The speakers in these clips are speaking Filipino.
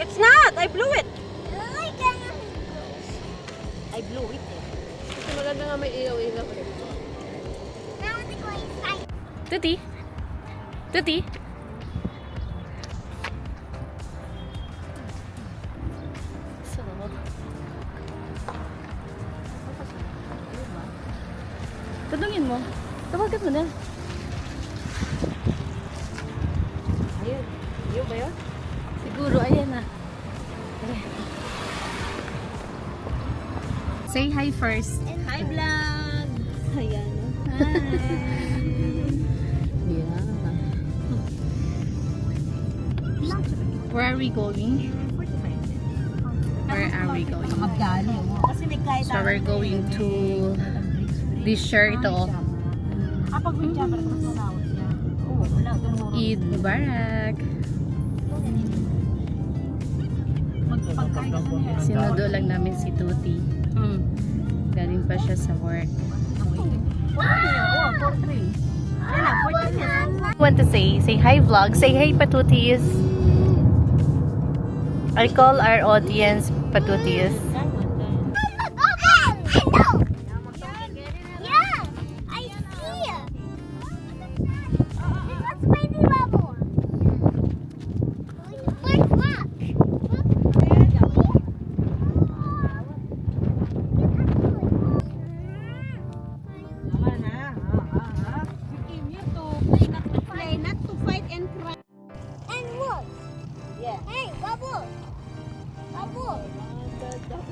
It's not! I blew it! I blew it. Kasi maganda nga may ilaw-ilaw eh. Tuti? Tuti? Sarap. Tanungin mo. Tawagan mo na. Ayun. Yun ba yun? Siguro, ayan na. Say hi first. Hi, vlog! Ayan. Yeah. Where are we going? Where are we going? Magdali. Kasi may kahit So we're going to this shirt ito. Kapag may jumper, mas manawag siya. Oo, wala. Tumuro. Eid Mubarak. Magpagkain na niya. Sinudo lang namin si Tuti. Galing pa siya sa work. Oo, 4-3. Yan na, 4-3. Want to say hi vlog, say hi patutis. I call our audience patutis.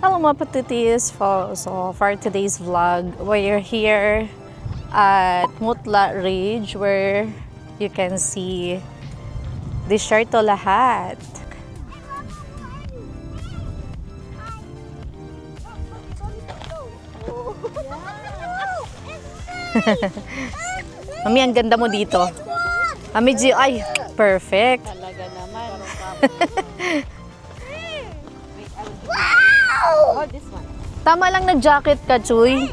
Hello mga patutis, so for today's vlog, we're here at Mutla Ridge where you can see the Desierto lahat. Mami, ang ganda mo dito. Mami G, ay, perfect. Talaga naman. Oh, this one. Tama lang nag-jacket ka, Chuy.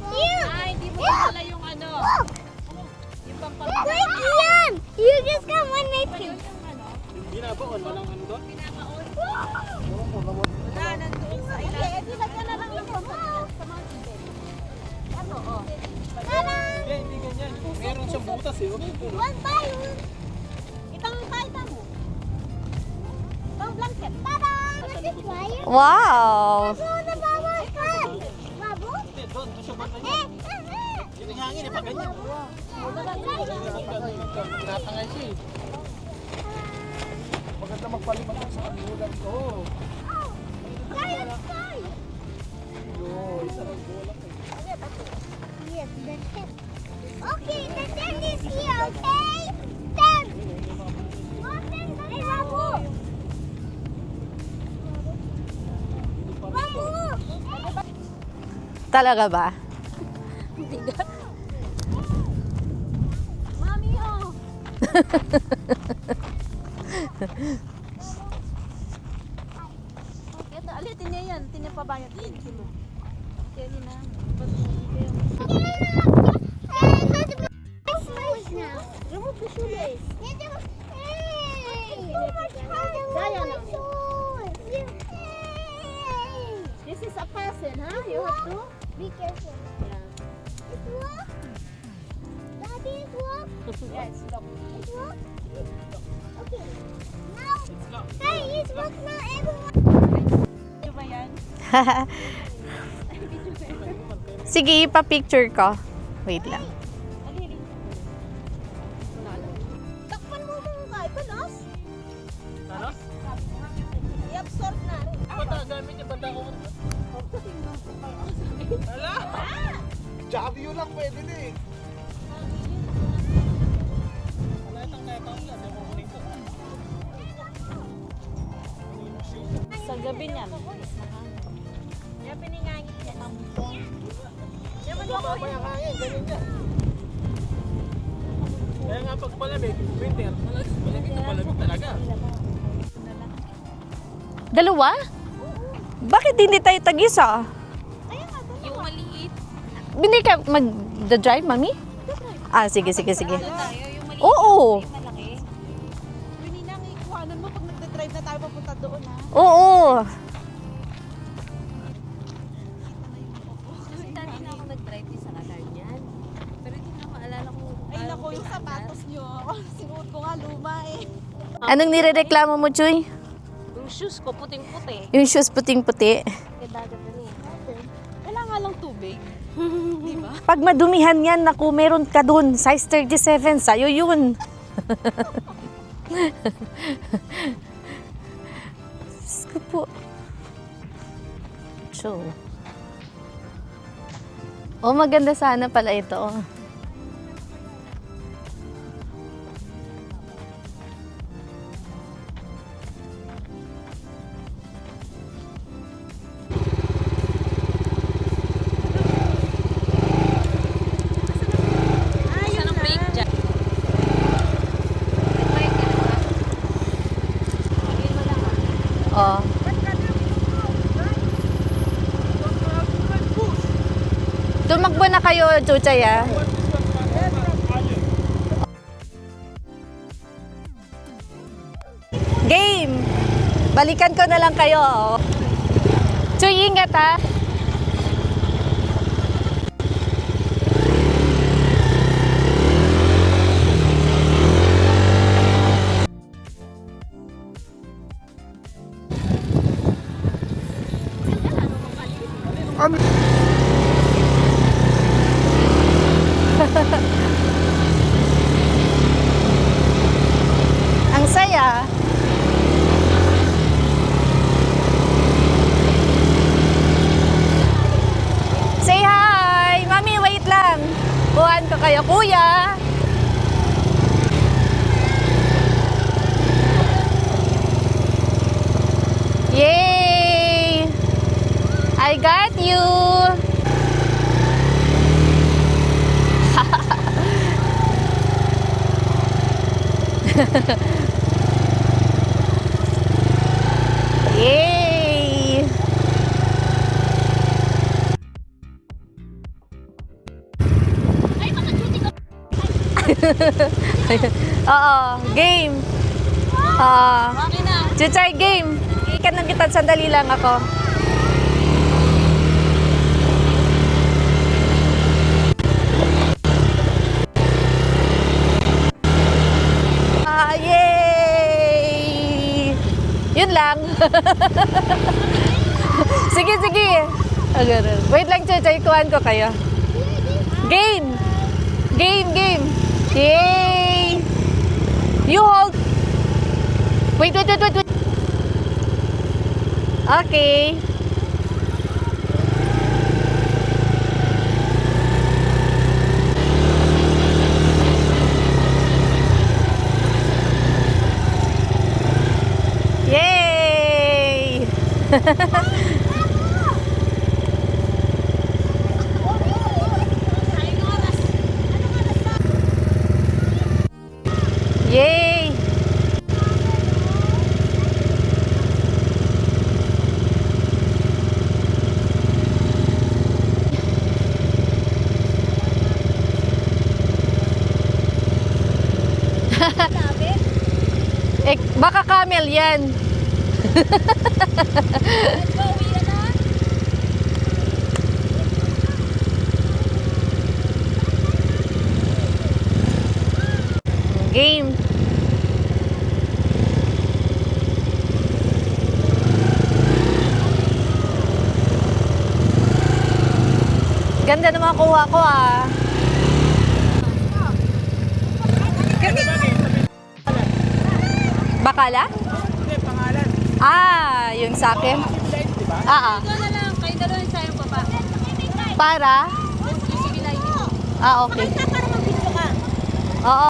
Ay, hindi mo pala yung ano. Yung pampalala. Wait, Ian! You just got one maybe. Binabaon, walang ano doon? Wala, nandoon sa ilang. Okay, dilagyan na lang yung pampalala sa mga tibet. Ano, oh. Hindi, hindi ganyan. Meron siyang butas eh. One by one. Itang kaita mo. Itang blanket. Tada! Let's try it. Wow! So the bubble cut. Bubble? Hindi, doon siya ba Eh, ganyan? Yung hangin eh, pa ganyan. Tinatangay siya eh. Maganda magpalipat sa kanila to. Try, let's try. Isa lang bola eh. Yes, that's it. Okay, the tent is here, okay? Tent. Hey, bubble. Bubble. Talaga ba? Mami, oh. Okay, alitin niya yan. Tinapabayad din. Kaya na. Remove the shoelace. This is a person, huh? You have to? Be careful. Yeah. It works. Daddy, it works. Yeah, it's locked. It works. Okay. Now, hey, it works now, everyone. Ano ba yan? Sige, ipa-picture ko. Wait lang. Aliri. Takpan mo mo ka. Ipanos? Ano? I-absorb na rin. Banda, gamit niya, banda ko. Hala! Javi yun lang pwede na eh. Sa gabi niyan. Yan piningangit niya. Yan man ako. Mabaya hangin, ganyan niya. Kaya nga pag malamig, winter, malamig na malamig talaga. Dalawa? Bakit hindi tayo tag-isa? Yung maliit. Hindi ka mag-drive, mami? Ah, sige, sige, sige. Tayo, yung maliit. Oo. Malaki. Pininang ikuha na mo pag nagda-drive na tayo papunta doon, ha? Oo. Kasi dati na ako nag-drive din sa Katarnian. Pero hindi na maalala kung Ay, naku, yung sapatos nyo. Sinuot ko nga luma, eh. Anong nirereklamo mo, Chuy? Yung shoes ko, puting-puti. Yung shoes puting-puti. Kaya dagat na eh. Wala nga lang tubig. Di ba? Pag madumihan yan, naku, meron ka dun. Size 37, sa'yo yun. Diyos ko po. So. Oh, maganda sana pala ito. Saan ang brake dyan? Nag-bike ka na ba? Pagin mo lang ah. Oh. Tumakbo na kayo, Chuchay, ah. Game! Balikan ko na lang kayo. Oh. Chuy, ingat, ha? Ang saya. Say hi! Mami, wait lang. Buhan ko kayo, kuya. Yay! I got you! Yay! Oo, game. Okay na. Chuchay, game. Ikan ng kita, sandali lang ako. Yay! Yun lang. Sige, sige. Wait lang, Chuchay, kuhan ko kayo. Game! Game, game! Yay! You hold. Wait. Okay. Yay! Yay! Eh, baka camel yan. Game. Ganda ng mga kuha ko, ah. Bakala? Hindi, pangalan. Ah, yung sa akin. Ah, ah. Ikaw na lang. Kayo dalawa yung sayang pa pa. Para? Sige lang yun. Ah, okay. Para mag-video ka. Oo.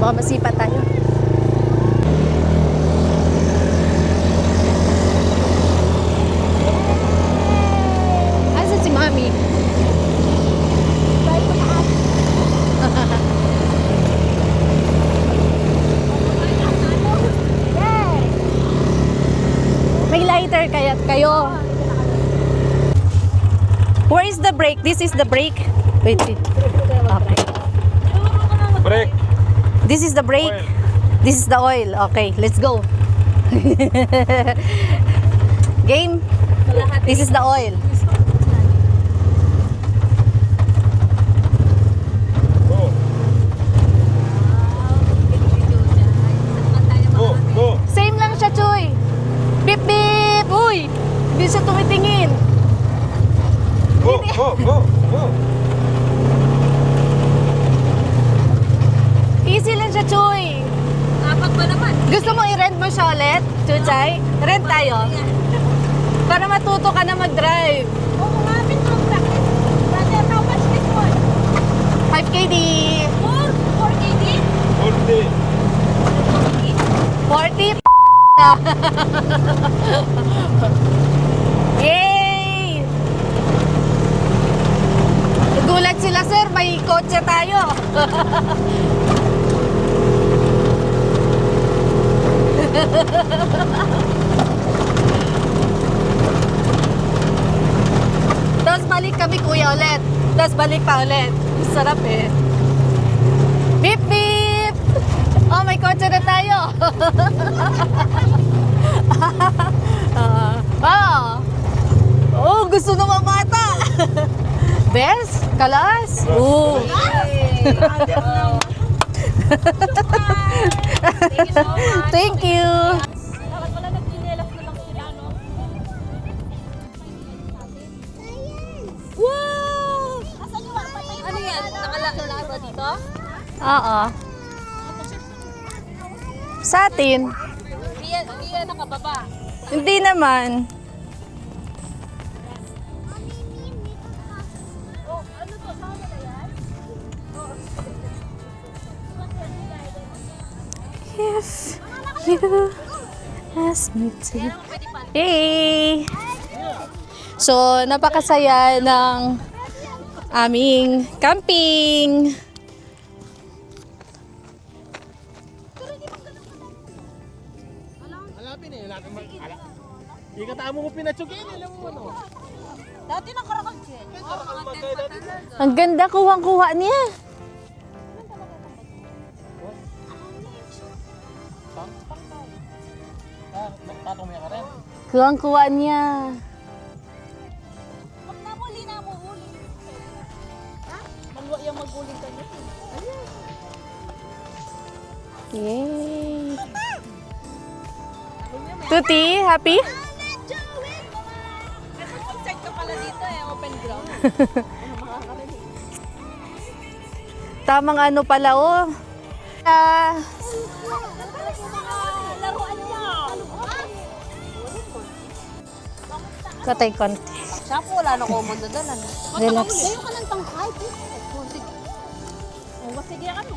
Baka masipa tayo. Asan si Mami? May lighter kaya't kayo. Where is the brake? This is the brake. Wait. Okay. Break. This is the brake. Oil. This is the oil. Okay, let's go. Game. This is the oil. Go. Go. Go. Same lang siya, Chuy. Bip, bip. Uy, hindi siya tumitingin. Go. Go. Go. Go. Easy lang siya, Chuy. Apat ba naman? Gusto mo i-rent mo siya ulit, Chuchay? Rent tayo. Para matuto ka na mag-drive. Oo nga, Pinong practice. Brother, how much this one? 5KD. 4 KD? 40. 40. Yay! Nagulat sila, sir. May kotse tayo. Tapos balik kami, kuya, ulit. Tapos balik pa ulit. Sarap eh. Beep, beep! Oh, may kotse na tayo. Oh, gusto na mamata. Bes, kalas. Oh. Thank you. Dapat pala nagchinelas na lang sila, no? Wow! Asan yung patay? Ano yan? Nakalaro ba dito? Oo. Sa atin, Hindi yan nakababa. hindi naman. If you ask me to. Hey! So, napakasaya ng aming camping. Alapin eh. Ikatama mo pinatsugin. Alam mo ano. Dati nakarakal siya. Ang ganda, kuwang-kuha niya. Tatong mo yan ka rin. Kuwang-kuha niya. Huwag na mo, huli na mo, huli. Ha? Malwa yung maguling ka niya. Yay! Tuti, happy? Kasi outside ka pala dito eh, open ground. Tamang ano pala, oh. Laruan niya. Katay konti. Siya po, wala na ko mandadalan. Relax. Gayo ka ng tangkay. Oh, sige ano.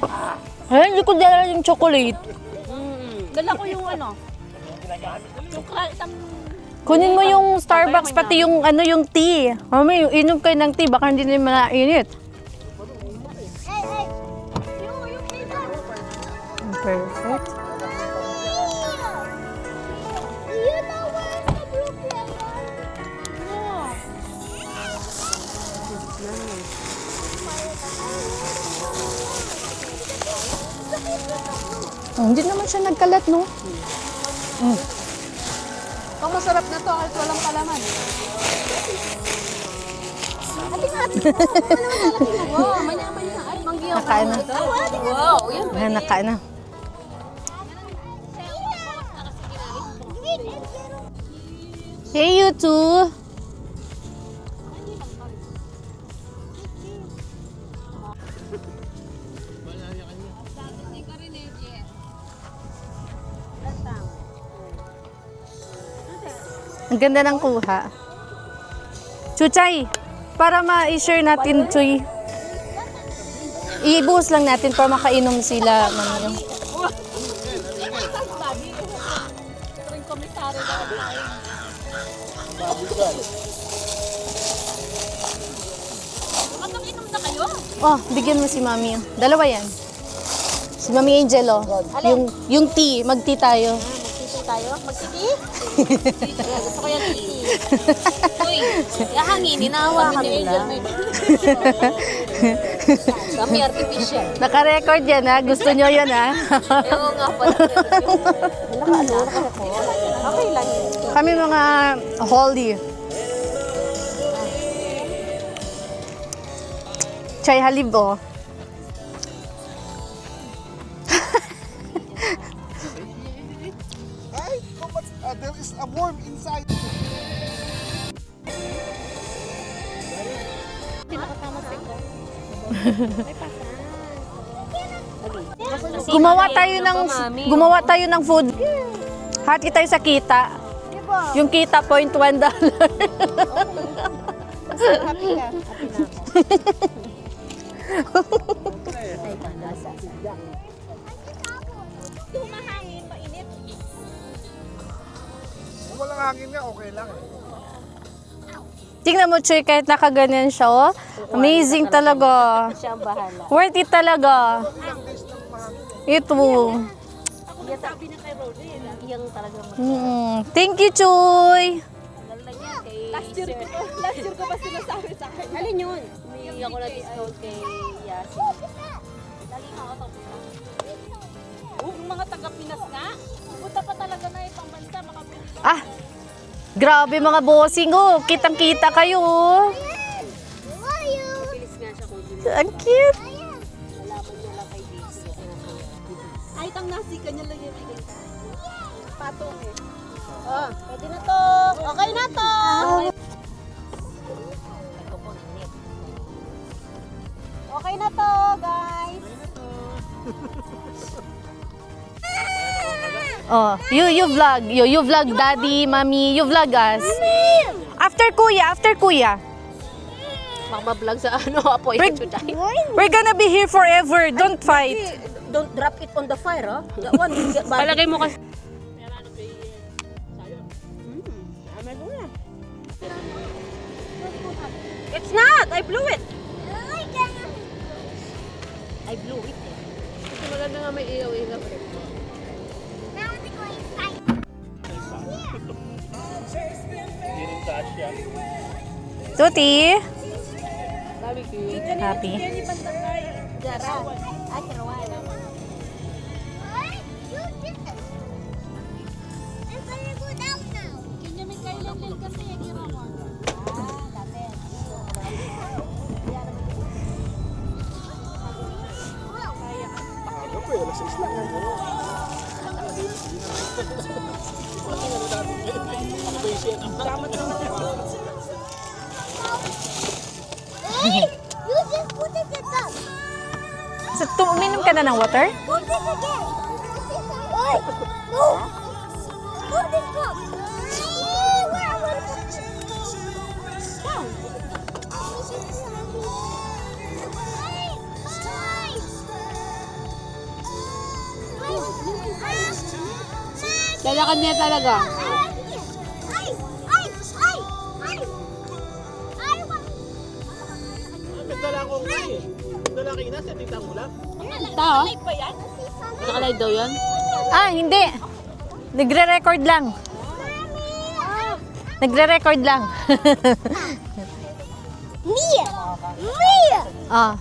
Ay, hindi ko dala yung chocolate. Dala ko yung ano. Yung Kunin mo yung Starbucks, pati yung ano, yung tea. Mami, inom kayo ng tea, baka hindi naman mainit. yung paper. Perfect. You know where's the blue flavor? Oh, hindi naman siya nagkalat, no? Pang masarap na to kahit walang palaman. Wow, manyaman na. Ay, manggiyaw Nakain na. Wow, yan. Ayan, nakain na. Hey, you two. Ang ganda ng kuha. Chuchay, para ma-share natin, Chuy. Ibuhos lang natin para makainom sila. Mami. Oh, bigyan mo si Mami. Dalawa yan. Si Mami Angel, oh. Yung tea. Mag-tea tayo. tayo? Magtiti? Gusto ko yung titi. Uy, hanginin na hawakan nila. Kami artificial. Naka-record yan ha. Gusto nyo yan ha. Oo nga pala. Okay lang yun. Kami mga holy. Chay halib oh. Ay, how much? There is a worm inside. Gumawa tayo ng food. Hati tayo sa kita. Yung kita $1. Humahangin, mainit. Kung walang hangin nga, okay lang eh. Tingnan mo, Choy, kahit nakaganyan siya, oh. Amazing talaga. Siya ang bahala. Worth it talaga. Ito. Sabi na kay Roddy, yung talaga Thank you, Choy. Last year ko pa sinasabi sa akin. Alin yun? May ako na-discount kay Yasin. Lagi nga ako tapos na. Yung mga taga-Pinas nga, pupunta pa talaga na ibang bansa, makabili. Ah, grabe mga bossing, oh. Kitang-kita kayo, oh. Bilis nga siya kung hindi Ang cute. malaman niya lang kay Daisy. Ay, tang nasika niya lang yung bigay ka. Patong eh. Oh, pwede na to. Okay na to. Okay na to, guys. Oh, you vlog. You vlog daddy, mommy. You vlog us. After kuya. Mama-vlog sa apoy We're, today. we're gonna be here forever. Don't fight. Don't drop it on the fire, oh. Palagay mo kasi. It's not! I blew it! I blew it eh. Kasi maganda nga may ilaw-ilaw. Hindi rin kasya. Tuti. Sabi ko yun. Happy. Jara. Ay, karawan. Kanya may kailan lil kasi yung ginawa. Ano po, alas 6 lang. Hey, you just put it in the So, uminom ka na ng water? Put this again. Oi, no. Put this cup. Down. Lalakan niya talaga. Nagdala ko nga eh. Nagdala kayo na sa titang mula. Tao? Nakalive daw yan? Ah, hindi. Nagre-record lang. Nagre-record lang. Mia! Mia! Ah.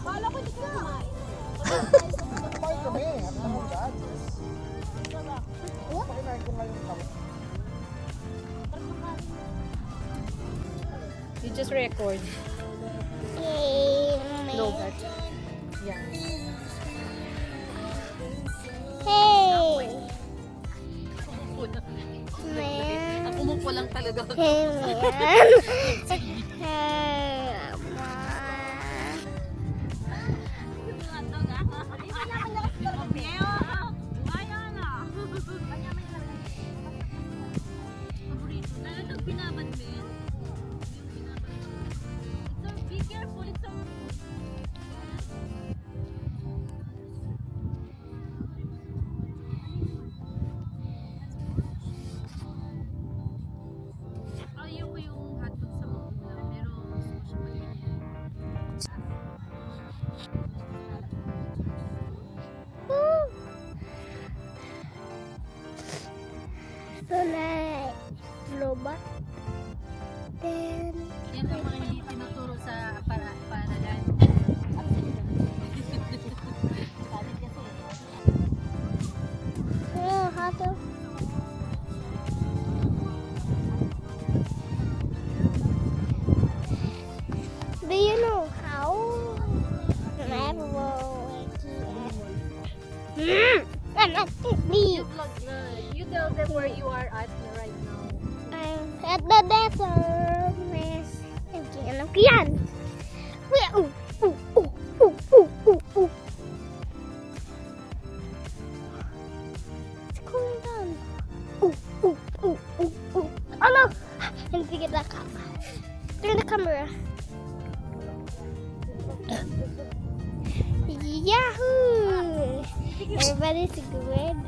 You just record. No, but yeah. Hey! Man. Ako mo po lang talaga. Hey, man. Ayaw ko yung hotdog sa mga pero Me. Vlog na. You tell them where you are at right now. I'm at the desert. Miss. Alam ko yan. Wait, It's cooling down. Oh no! Hindi kita kama. Turn the camera. Yahoo! Everybody's good.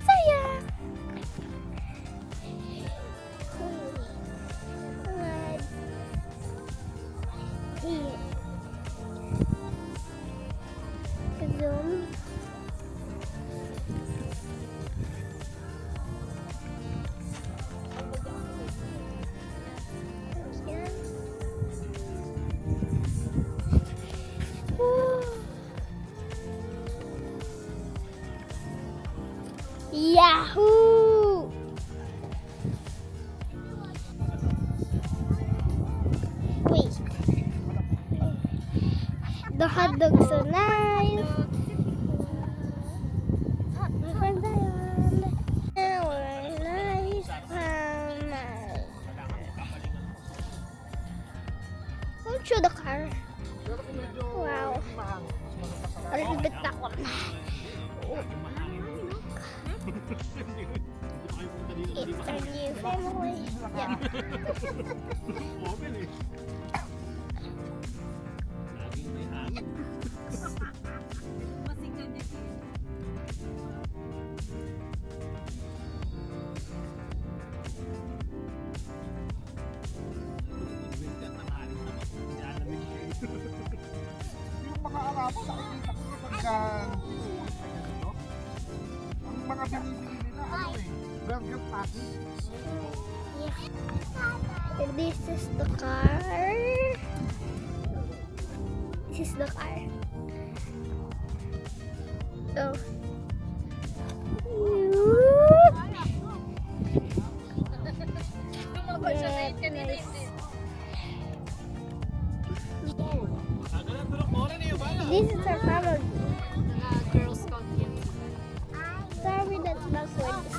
Saya. Zoom. Yahoo! Wait. The hot dog's so nice. My friends are nice. I'll show the car. Wow. A little bit takot na. It's our new family. Yeah. Yung mga Arabo, nakikita ko pagka ang mga binibili nila, burger patty. And this is the car. This is the car. Oh. This is our family. Girl Scout yan. Sorry, that's backwards.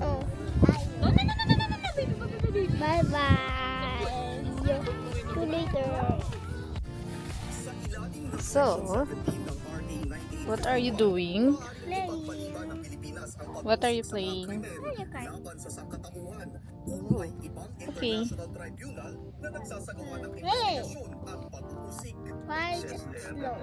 Oh. Bye bye. See you later. So, what are you doing? Playing. What are you playing? Mario Kart. Okay. Hey! Why is it slow?